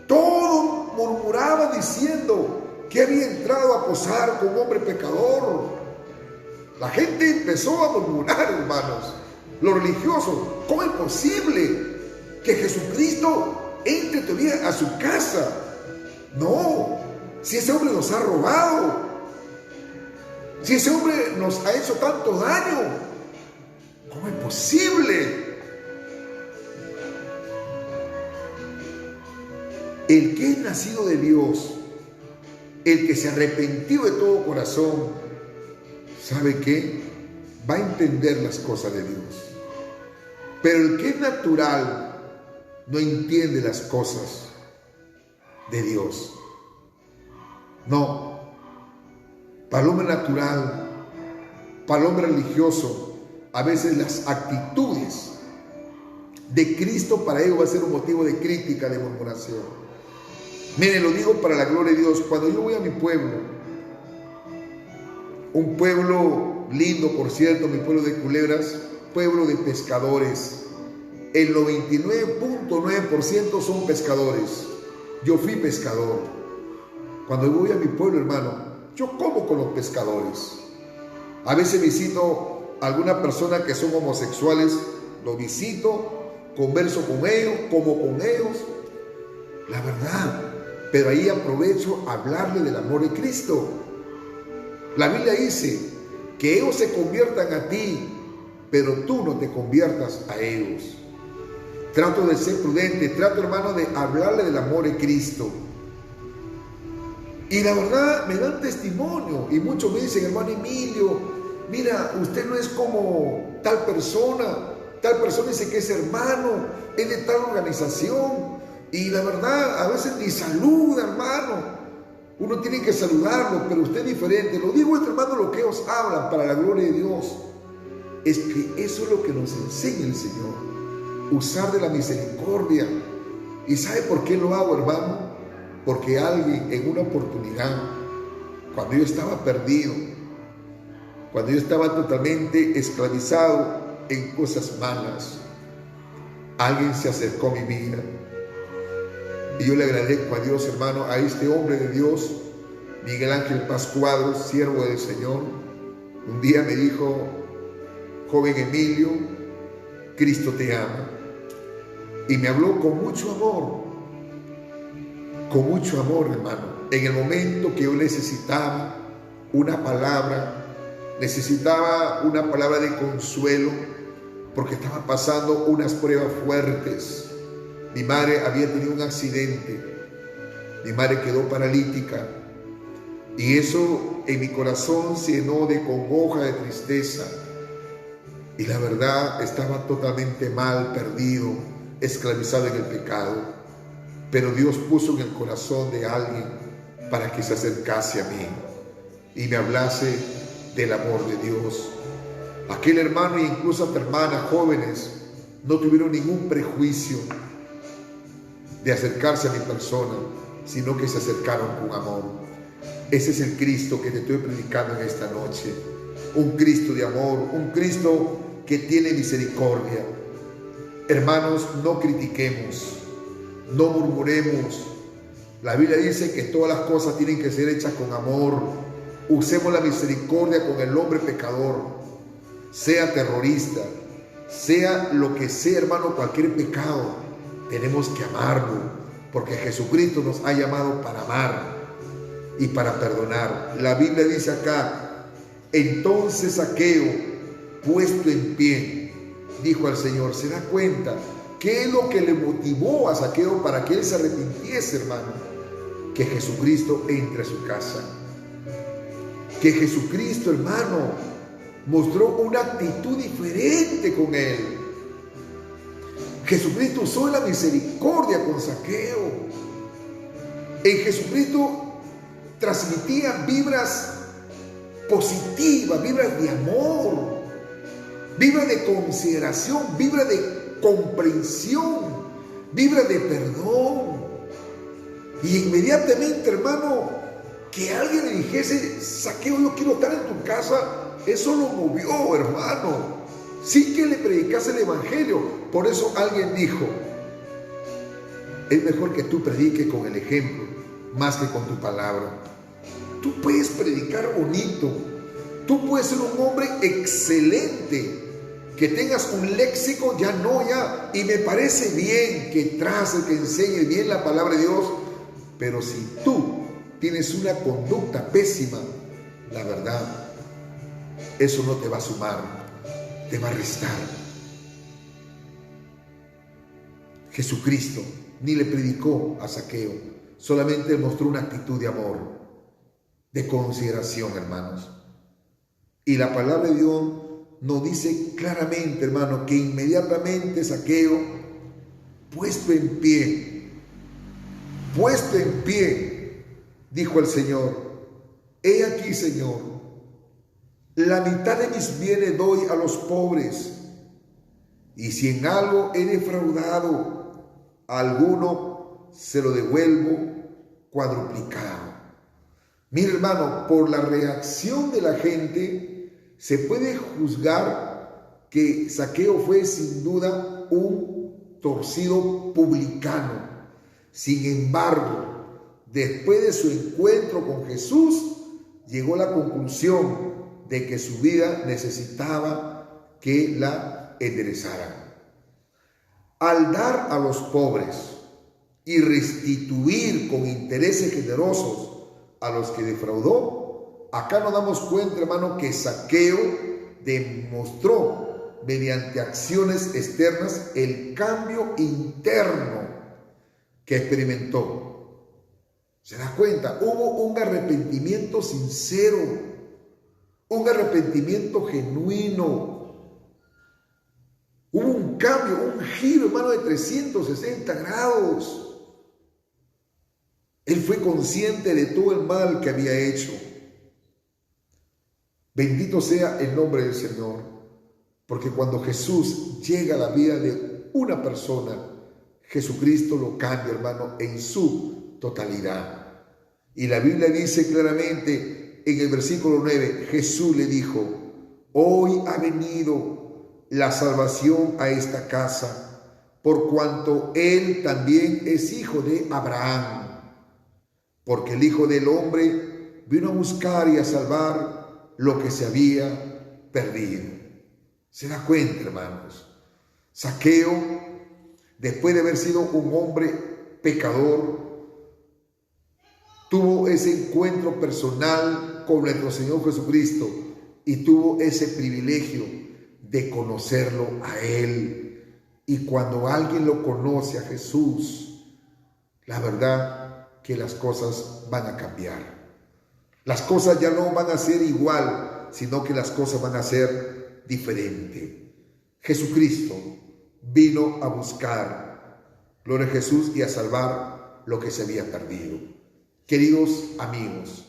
todos murmuraban diciendo que había entrado a posar con un hombre pecador. La gente empezó a murmurar, hermanos. Los religiosos, ¿cómo es posible que Jesucristo entre todavía a su casa? No, si ese hombre nos ha robado, si ese hombre nos ha hecho tanto daño, ¿cómo es posible? El que es nacido de Dios, el que se ha arrepentido de todo corazón, ¿sabe qué? Va a entender las cosas de Dios. Pero el que es natural no entiende las cosas de Dios. No. Para el hombre natural, para el hombre religioso, a veces las actitudes de Cristo para ellos va a ser un motivo de crítica, de murmuración. Miren, lo digo para la gloria de Dios. Cuando yo voy a mi pueblo, un pueblo lindo, por cierto, mi pueblo de Culebras, pueblo de pescadores, el 99.9% son pescadores. Yo fui pescador. Cuando voy a mi pueblo, hermano, yo como con los pescadores. A veces visito a alguna persona que son homosexuales, lo visito, converso con ellos, como con ellos, la verdad. Pero ahí aprovecho a hablarle del amor de Cristo. La Biblia dice que ellos se conviertan a ti, pero tú no te conviertas a ellos. Trato de ser prudente, trato, hermano, de hablarle del amor de Cristo. Y la verdad, me dan testimonio. Y muchos me dicen, hermano Emilio, mira, usted no es como tal persona dice que es hermano, es de tal organización. Y la verdad, a veces ni saluda, hermano. Uno tiene que saludarlo, pero usted es diferente. Lo digo, hermano, lo que ellos hablan para la gloria de Dios. Es que eso es lo que nos enseña el Señor. Usar de la misericordia. ¿Y sabe por qué lo hago, hermano? Porque alguien en una oportunidad, cuando yo estaba perdido, cuando yo estaba totalmente esclavizado en cosas malas, alguien se acercó a mi vida. Y yo le agradezco a Dios, hermano, a este hombre de Dios, Miguel Ángel Paz Cuadros, siervo del Señor. Un día me dijo, joven Emilio, Cristo te ama. Y me habló con mucho amor, hermano. En el momento que yo necesitaba una palabra de consuelo, porque estaba pasando unas pruebas fuertes. Mi madre había tenido un accidente, mi madre quedó paralítica y eso en mi corazón se llenó de congoja, de tristeza, y la verdad estaba totalmente mal, perdido, esclavizado en el pecado. Pero Dios puso en el corazón de alguien para que se acercase a mí y me hablase del amor de Dios. Aquel hermano e incluso hasta hermanas jóvenes no tuvieron ningún prejuicio de acercarse a mi persona. sino que se acercaron con amor. Ese es el Cristo que te estoy predicando en esta noche. Un Cristo de amor, un Cristo que tiene misericordia. Hermanos, no critiquemos, no murmuremos. La Biblia dice que todas las cosas tienen que ser hechas con amor. Usemos la misericordia con el hombre pecador, sea terrorista, sea lo que sea, hermano, cualquier pecado. Tenemos que amarlo, porque Jesucristo nos ha llamado para amar y para perdonar. La Biblia dice acá: entonces Zaqueo, puesto en pie, dijo al Señor. ¿Se da cuenta qué es lo que le motivó a Zaqueo para que él se arrepintiese, hermano? Que Jesucristo entre a su casa. Que Jesucristo, hermano, mostró una actitud diferente con él. Jesucristo usó la misericordia con Zaqueo. En Jesucristo transmitía vibras positivas, vibras de amor, vibras de consideración, vibras de comprensión, vibras de perdón. Y inmediatamente, hermano, que alguien le dijese: Zaqueo, yo quiero estar en tu casa, eso lo movió, hermano, sin que le predicase el evangelio. Por eso alguien dijo: es mejor que tú prediques con el ejemplo más que con tu palabra. Tú puedes predicar bonito, tú puedes ser un hombre excelente, que tengas un léxico, y me parece bien que traces, que enseñes bien la palabra de Dios, pero si tú tienes una conducta pésima, la verdad, eso no te va a sumar, te va a restar. Jesucristo ni le predicó a Zaqueo, solamente mostró una actitud de amor, de consideración, hermanos. Y la palabra de Dios nos dice claramente, hermano, que inmediatamente Zaqueo, puesto en pie, dijo al Señor: he aquí, Señor, la mitad de mis bienes doy a los pobres, y si en algo he defraudado a alguno, se lo devuelvo cuadruplicado. Mira, hermano, por la reacción de la gente se puede juzgar que Zaqueo fue sin duda un torcido publicano. Sin embargo, después de su encuentro con Jesús, llegó a la conclusión de que su vida necesitaba que la enderezaran. Al dar a los pobres y restituir con intereses generosos a los que defraudó, acá nos damos cuenta, hermano, que Zaqueo demostró mediante acciones externas el cambio interno que experimentó. ¿Se da cuenta? Hubo un arrepentimiento sincero, un arrepentimiento genuino. Hubo un cambio, un giro, hermano, de 360 grados. Él fue consciente de todo el mal que había hecho. Bendito sea el nombre del Señor, porque cuando Jesús llega a la vida de una persona, Jesucristo lo cambia, hermano, en su totalidad. Y la Biblia dice claramente en el versículo 9, Jesús le dijo: hoy ha venido la salvación a esta casa, por cuanto él también es hijo de Abraham. Porque el Hijo del Hombre vino a buscar y a salvar lo que se había perdido. ¿Se da cuenta, hermanos? Zaqueo, después de haber sido un hombre pecador, tuvo ese encuentro personal con nuestro Señor Jesucristo y tuvo ese privilegio de conocerlo a Él. Y cuando alguien lo conoce a Jesús, la verdad que las cosas van a cambiar. Las cosas ya no van a ser igual, sino que las cosas van a ser diferentes. Jesucristo vino a buscar, gloria a Jesús, y a salvar lo que se había perdido. Queridos amigos,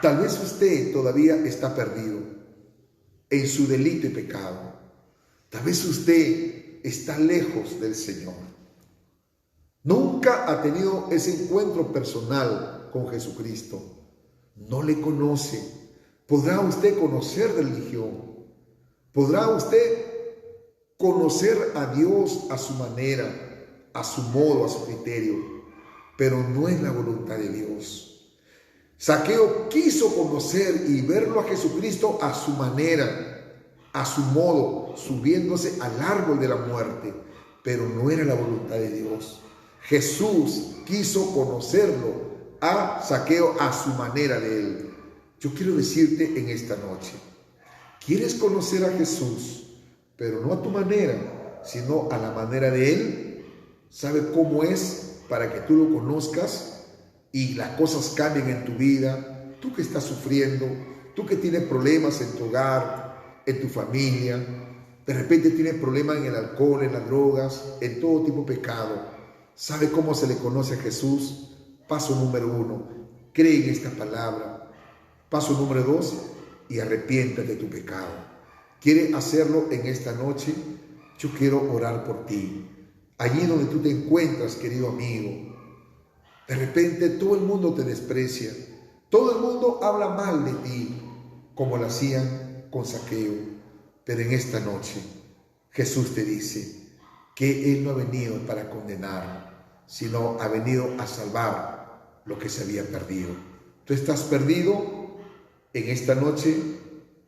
tal vez usted todavía está perdido en su delito y pecado. Tal vez usted está lejos del Señor. Nunca ha tenido ese encuentro personal con Jesucristo. No le conoce. ¿Podrá usted conocer religión? ¿Podrá usted conocer a Dios a su manera, a su modo, a su criterio? Pero no es la voluntad de Dios. Zaqueo quiso conocer y verlo a Jesucristo a su manera, a su modo, subiéndose al árbol de la muerte, pero no era la voluntad de Dios. Jesús quiso conocerlo a Zaqueo a su manera de él. Yo quiero decirte en esta noche, ¿quieres conocer a Jesús, pero no a tu manera, sino a la manera de él? ¿Sabe cómo es para que tú lo conozcas y las cosas cambien en tu vida? Tú que estás sufriendo, tú que tienes problemas en tu hogar, en tu familia, de repente tienes problemas en el alcohol, en las drogas, en todo tipo de pecado. ¿Sabe cómo se le conoce a Jesús? Paso número 1, cree en esta palabra. Paso número 2, y arrepiéntate de tu pecado. ¿Quiere hacerlo en esta noche? Yo quiero orar por ti. Allí donde tú te encuentras, querido amigo, de repente todo el mundo te desprecia. Todo el mundo habla mal de ti, como lo hacían con Zaqueo. Pero en esta noche, Jesús te dice que Él no ha venido para condenar, sino ha venido a salvar lo que se había perdido. Tú estás perdido. En esta noche,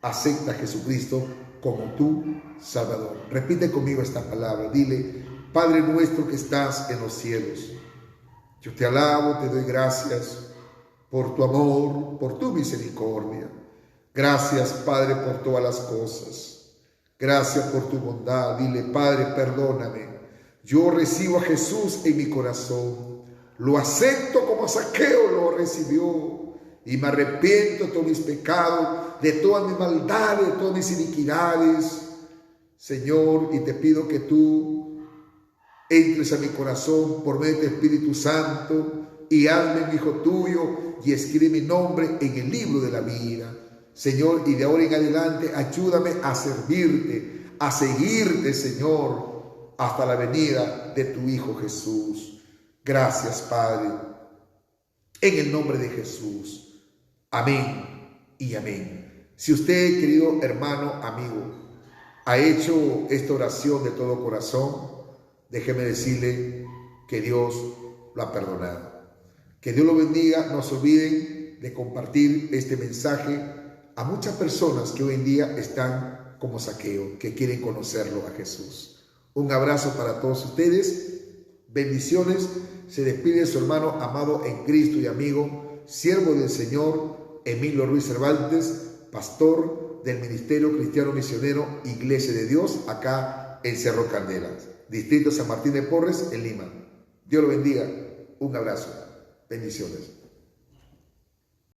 acepta a Jesucristo como tu Salvador. Repite conmigo esta palabra. Dile: Padre nuestro que estás en los cielos, yo te alabo, te doy gracias por tu amor, por tu misericordia. Gracias, Padre, por todas las cosas. Gracias por tu bondad. Dile: Padre, perdóname. Yo recibo a Jesús en mi corazón. Lo acepto como Zaqueo lo recibió. Y me arrepiento de todos mis pecados, de todas mis maldades, de todas mis iniquidades. Señor, y te pido que tú entres a mi corazón por medio de tu Espíritu Santo y hazme mi hijo tuyo y escribe mi nombre en el libro de la vida. Señor, y de ahora en adelante ayúdame a servirte, a seguirte, Señor, hasta la venida de tu Hijo Jesús. Gracias, Padre, en el nombre de Jesús. Amén y amén. Si usted, querido hermano, amigo, ha hecho esta oración de todo corazón, déjeme decirle que Dios lo ha perdonado. Que Dios lo bendiga. No se olviden de compartir este mensaje a muchas personas que hoy en día están como Zaqueo, que quieren conocerlo a Jesús. Un abrazo para todos ustedes. Bendiciones. Se despide su hermano amado en Cristo y amigo, siervo del Señor, Emilio Ruiz Cervantes, pastor del Ministerio Cristiano Misionero Iglesia de Dios, acá en Cerro Candelas, Distrito San Martín de Porres, en Lima. Dios lo bendiga. Un abrazo. Bendiciones.